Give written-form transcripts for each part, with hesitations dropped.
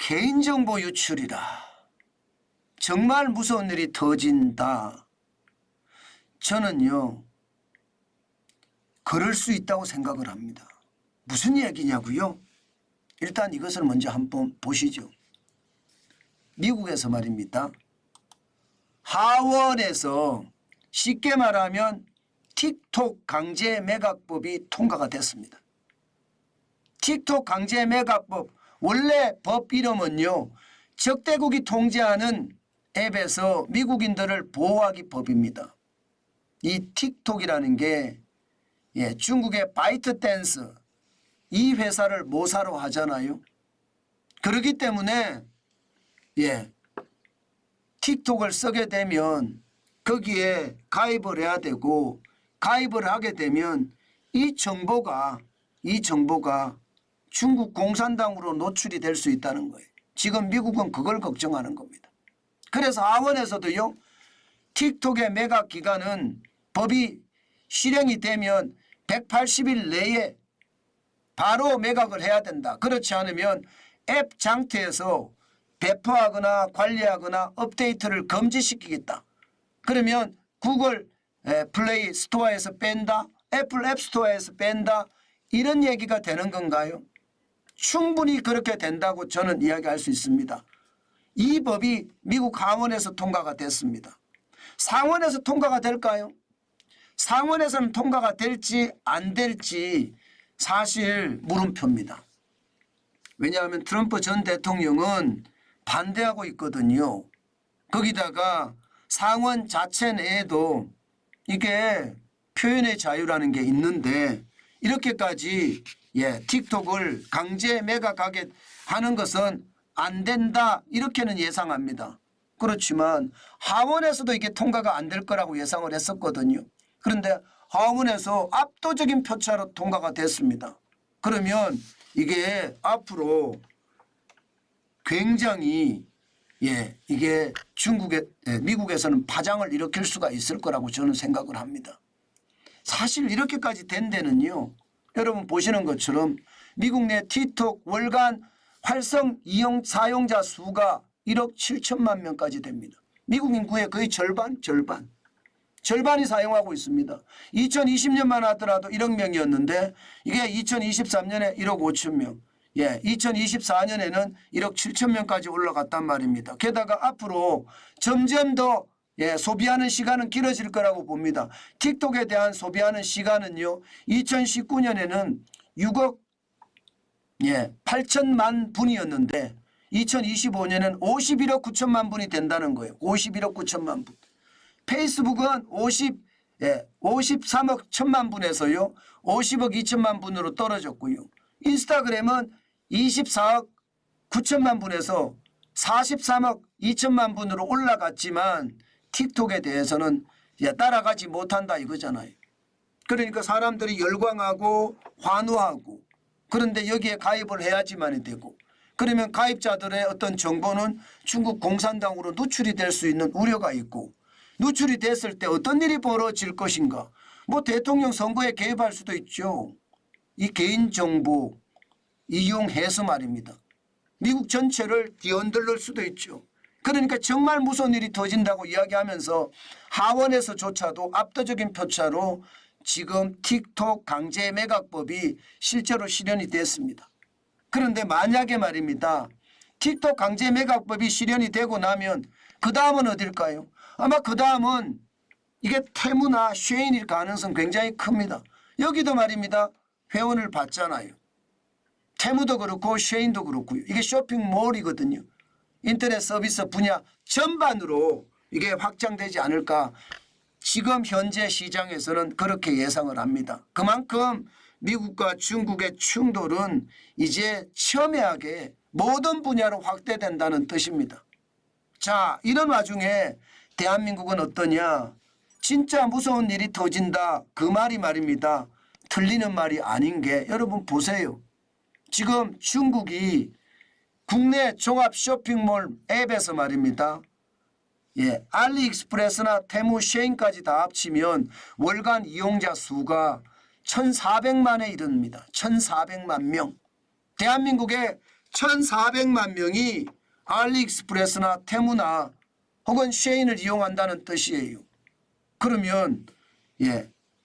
개인정보 유출이라 정말 무서운 일이 터진다. 저는요 그럴 수 있다고 생각을 합니다. 무슨 얘기냐고요? 일단 이것을 먼저 한번 보시죠. 미국에서 말입니다. 하원에서 쉽게 말하면 틱톡 강제 매각법이 통과가 됐습니다. 틱톡 강제 매각법, 원래 법 이름은요 적대국이 통제하는 앱에서 미국인들을 보호하기 법입니다. 이 틱톡이라는 게 중국의 바이트댄스 이 회사를 모사로 하잖아요. 그렇기 때문에 틱톡을 쓰게 되면 거기에 가입을 해야 되고, 가입을 하게 되면 이 정보가 중국 공산당으로 노출이 될 수 있다는 거예요. 지금 미국은 그걸 걱정하는 겁니다. 그래서 하원에서도요 틱톡의 매각 기간은 법이 실행이 되면 180일 내에 바로 매각을 해야 된다. 그렇지 않으면 앱 장터에서 배포하거나 관리하거나 업데이트를 금지시키겠다. 그러면 구글 플레이 스토어에서 뺀다, 애플 앱 스토어에서 뺀다, 이런 얘기가 되는 건가요? 충분히 그렇게 된다고 저는 이야기할 수 있습니다. 이 법이 미국 하원에서 통과가 됐습니다. 상원에서 통과가 될까요? 상원에서는 통과가 될지 안 될지 사실 물음표입니다. 왜냐하면 트럼프 전 대통령은 반대하고 있거든요. 거기다가 상원 자체 내에도 이게 표현의 자유라는 게 있는데 이렇게까지 틱톡을 강제 매각하게 하는 것은 안 된다 이렇게는 예상합니다. 그렇지만 하원에서도 이게 통과가 안 될 거라고 예상을 했었거든요. 그런데 하원에서 압도적인 표차로 통과가 됐습니다. 그러면 이게 앞으로 굉장히 이게 미국에서는 파장을 일으킬 수가 있을 거라고 저는 생각을 합니다. 사실 이렇게까지 된 데는요 여러분 보시는 것처럼 미국 내 틱톡 월간 활성 사용자 수가 1억 7천만 명까지 됩니다. 미국 인구의 거의 절반이 사용하고 있습니다. 2020년만 하더라도 1억 명이었는데 이게 2023년에 1억 5천 명, 2024년에는 1억 7천 명까지 올라갔단 말입니다. 게다가 앞으로 점점 더 소비하는 시간은 길어질 거라고 봅니다. 틱톡에 대한 소비하는 시간은요 2019년에는 6억 8천만 분이었는데 2025년에는 51억 9천만 분이 된다는 거예요. 51억 9천만 분. 페이스북은 53억 1천만 분에서요 50억 2천만 분으로 떨어졌고요. 인스타그램은 24억 9천만 분에서 43억 2천만 분으로 올라갔지만 틱톡에 대해서는 따라가지 못한다 이거잖아요. 그러니까 사람들이 열광하고 환호하고, 그런데 여기에 가입을 해야지만이 되고, 그러면 가입자들의 어떤 정보는 중국 공산당으로 누출이 될 수 있는 우려가 있고, 누출이 됐을 때 어떤 일이 벌어질 것인가. 뭐 대통령 선거에 개입할 수도 있죠. 이 개인정보 이용해서 말입니다. 미국 전체를 뒤흔들 수도 있죠. 그러니까 정말 무서운 일이 터진다고 이야기하면서 하원에서조차도 압도적인 표차로 지금 틱톡 강제 매각법이 실제로 실현이 됐습니다. 그런데 만약에 말입니다. 틱톡 강제 매각법이 실현이 되고 나면 그 다음은 어딜까요? 아마 그 다음은 이게 테무나 쉐인일 가능성 굉장히 큽니다. 여기도 말입니다. 회원을 받잖아요. 테무도 그렇고 쉐인도 그렇고요. 이게 쇼핑몰이거든요. 인터넷 서비스 분야 전반으로 이게 확장되지 않을까. 지금 현재 시장에서는 그렇게 예상을 합니다. 그만큼 미국과 중국의 충돌은 이제 첨예하게 모든 분야로 확대된다는 뜻입니다. 자, 이런 와중에 대한민국은 어떠냐. 진짜 무서운 일이 터진다. 그 말이 말입니다. 틀리는 말이 아닌 게 여러분 보세요. 지금 중국이 국내 종합 쇼핑몰 앱에서 말입니다. 알리익스프레스나 테무 쉐인까지 다 합치면 월간 이용자 수가 1,400만에 이릅니다. 1,400만 명. 대한민국의 1,400만 명이 알리익스프레스나 테무나 혹은 쉐인을 이용한다는 뜻이에요. 그러면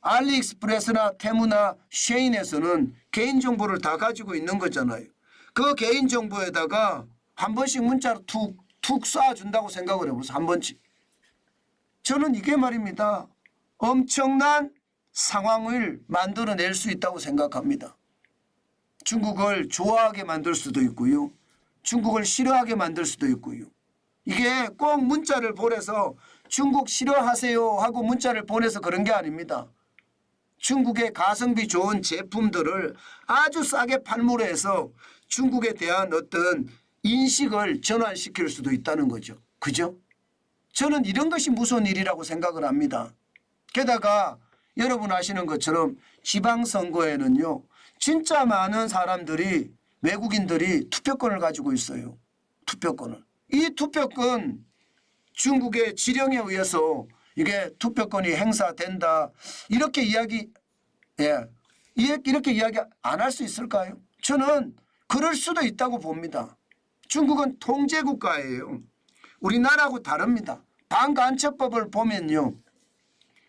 알리익스프레스나 테무나 쉐인에서는 개인정보를 다 가지고 있는 거잖아요. 그 개인정보에다가 한 번씩 문자로 툭 쏴준다고 생각을 해보세요. 한 번씩. 저는 이게 말입니다. 엄청난 상황을 만들어낼 수 있다고 생각합니다. 중국을 좋아하게 만들 수도 있고요. 중국을 싫어하게 만들 수도 있고요. 이게 꼭 문자를 보내서 중국 싫어하세요 하고 문자를 보내서 그런 게 아닙니다. 중국의 가성비 좋은 제품들을 아주 싸게 판매를 해서 중국에 대한 어떤 인식을 전환시킬 수도 있다는 거죠. 그죠? 저는 이런 것이 무서운 일이라고 생각을 합니다. 게다가 여러분 아시는 것처럼 지방선거에는요. 진짜 많은 사람들이 외국인들이 투표권을 가지고 있어요. 투표권을. 이 투표권 중국의 지령에 의해서 이게 투표권이 행사된다. 이렇게 이야기 안 할 수 있을까요? 저는 그럴 수도 있다고 봅니다. 중국은 통제국가예요. 우리나라하고 다릅니다. 반간첩법을 보면요.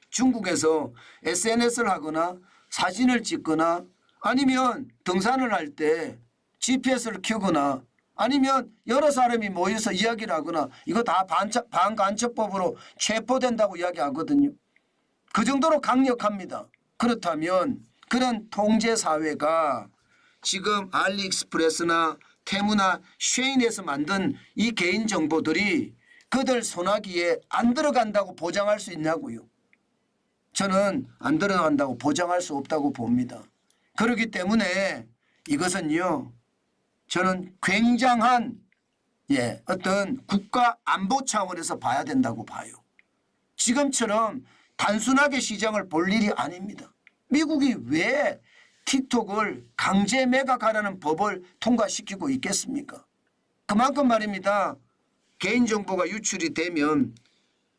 중국에서 SNS를 하거나 사진을 찍거나 아니면 등산을 할 때 GPS를 켜거나 아니면 여러 사람이 모여서 이야기를 하거나 이거 다 반간첩법으로 체포된다고 이야기하거든요. 그 정도로 강력합니다. 그렇다면 그런 통제사회가 지금 알리익스프레스나 테무나 쉐인에서 만든 이 개인정보들이 그들 손아귀에 안 들어간다고 보장할 수 있냐고요. 저는 안 들어간다고 보장할 수 없다고 봅니다. 그렇기 때문에 이것은요. 저는 굉장한 어떤 국가 안보 차원에서 봐야 된다고 봐요. 지금처럼 단순하게 시장을 볼 일이 아닙니다. 미국이 왜 틱톡을 강제 매각하라는 법을 통과시키고 있겠습니까? 그만큼 말입니다. 개인정보가 유출이 되면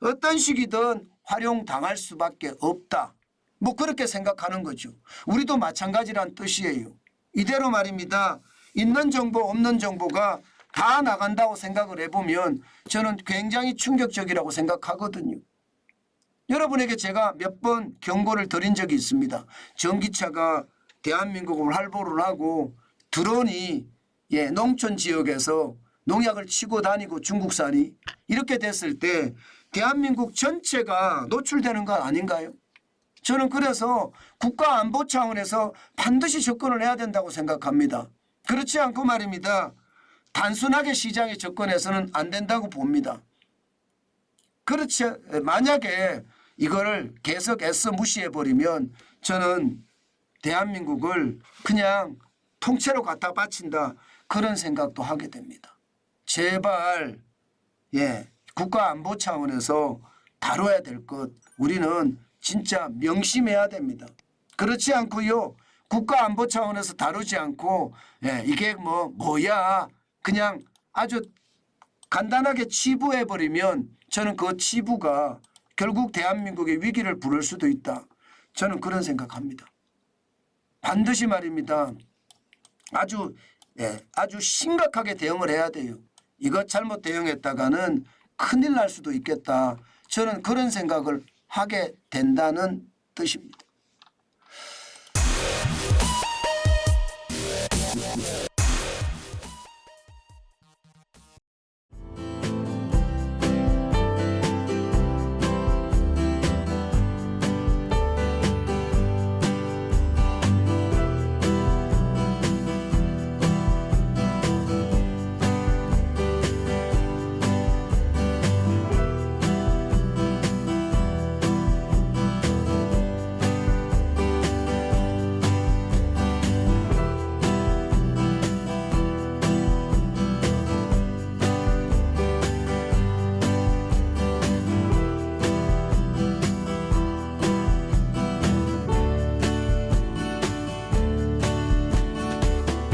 어떤 식이든 활용당할 수밖에 없다. 뭐 그렇게 생각하는 거죠. 우리도 마찬가지란 뜻이에요. 이대로 말입니다. 있는 정보 없는 정보가 다 나간다고 생각을 해보면 저는 굉장히 충격적이라고 생각하거든요. 여러분에게 제가 몇 번 경고를 드린 적이 있습니다. 전기차가 대한민국을 활보를 하고 드론이 농촌 지역에서 농약을 치고 다니고 중국산이 이렇게 됐을 때 대한민국 전체가 노출되는 건 아닌가요? 저는 그래서 국가 안보 차원에서 반드시 접근을 해야 된다고 생각합니다. 그렇지 않고 말입니다. 단순하게 시장에 접근해서는 안 된다고 봅니다. 그렇지 만약에 이거를 계속 애써 무시해버리면 저는 대한민국을 그냥 통째로 갖다 바친다 그런 생각도 하게 됩니다. 제발 국가 안보 차원에서 다뤄야 될 것 우리는 진짜 명심해야 됩니다. 그렇지 않고요. 국가 안보 차원에서 다루지 않고 이게 뭐야 그냥 아주 간단하게 치부해버리면 저는 그 치부가 결국 대한민국의 위기를 부를 수도 있다. 저는 그런 생각합니다. 반드시 말입니다. 아주 심각하게 대응을 해야 돼요. 이것 잘못 대응했다가는 큰일 날 수도 있겠다. 저는 그런 생각을 하게 된다는 뜻입니다.